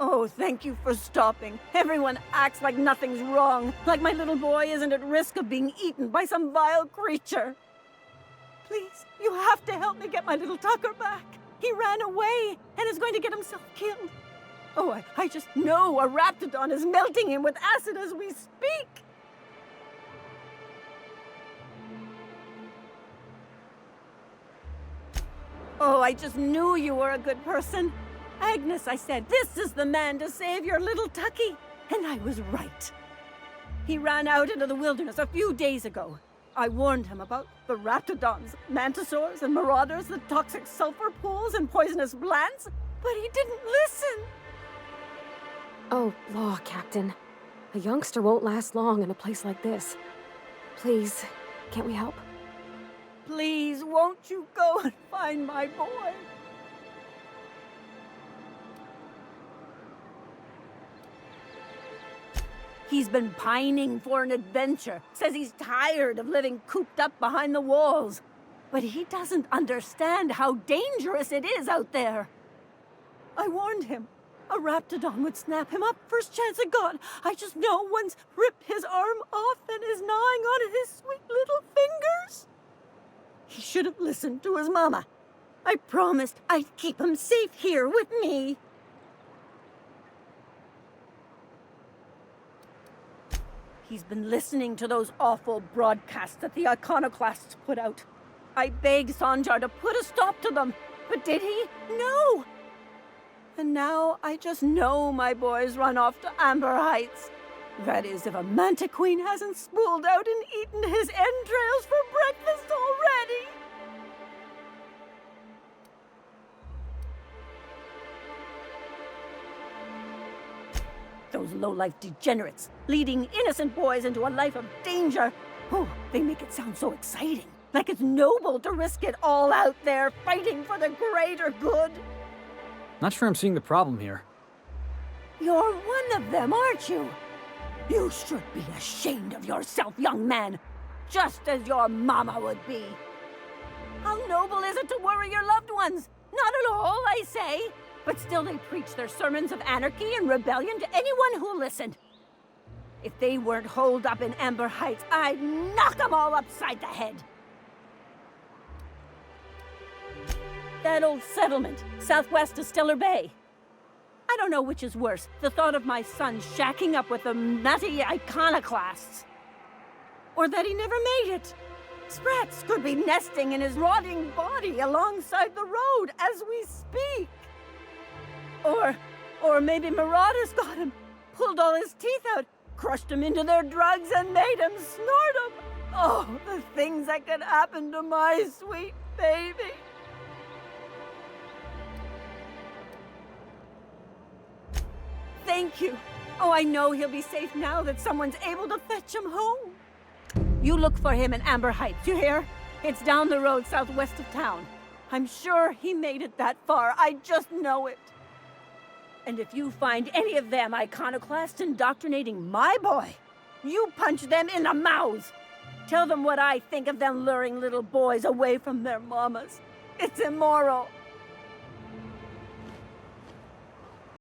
Oh, thank you for stopping. Everyone acts like nothing's wrong, like my little boy isn't at risk of being eaten by some vile creature. Please, you have to help me get my little Tucker back. He ran away and is going to get himself killed. Oh, I just know a raptidon is melting him with acid as we speak. Oh, I just knew you were a good person. Agnes, I said, this is the man to save your little Tucky. And I was right. He ran out into the wilderness a few days ago. I warned him about the raptidons, mantisaurs, and marauders, the toxic sulfur pools, and poisonous plants, but he didn't listen. Oh, law, Captain. A youngster won't last long in a place like this. Please, can't we help? Please, won't you go and find my boy? He's been pining for an adventure. Says he's tired of living cooped up behind the walls. But he doesn't understand how dangerous it is out there. I warned him. A raptidon would snap him up first chance it got. I just know one's ripped his arm off and is gnawing on his sweet little fingers. He should have listened to his mama. I promised I'd keep him safe here with me. He's been listening to those awful broadcasts that the iconoclasts put out. I begged Sanjar to put a stop to them, but did he? No! And now I just know my boy's run off to Amber Heights. That is, if a manta queen hasn't spooled out and eaten his entrails for breakfast already. Those low-life degenerates, leading innocent boys into a life of danger. Oh, they make it sound so exciting. Like it's noble to risk it all out there, fighting for the greater good. Not sure I'm seeing the problem here. You're one of them, aren't you? You should be ashamed of yourself, young man. Just as your mama would be. How noble is it to worry your loved ones? Not at all, I say. But still they preach their sermons of anarchy and rebellion to anyone who'll listen. If they weren't holed up in Amber Heights, I'd knock them all upside the head. That old settlement, southwest of Stellar Bay. I don't know which is worse, the thought of my son shacking up with the nutty iconoclasts. Or that he never made it. Sprats could be nesting in his rotting body alongside the road as we speak. Or maybe marauders got him, pulled all his teeth out, crushed him into their drugs and made him snort them. Oh, the things that could happen to my sweet baby. Thank you. Oh, I know he'll be safe now that someone's able to fetch him home. You look for him in Amber Heights, you hear? It's down the road southwest of town. I'm sure he made it that far. I just know it. And if you find any of them iconoclasts indoctrinating my boy, you punch them in the mouths. Tell them what I think of them luring little boys away from their mamas. It's immoral.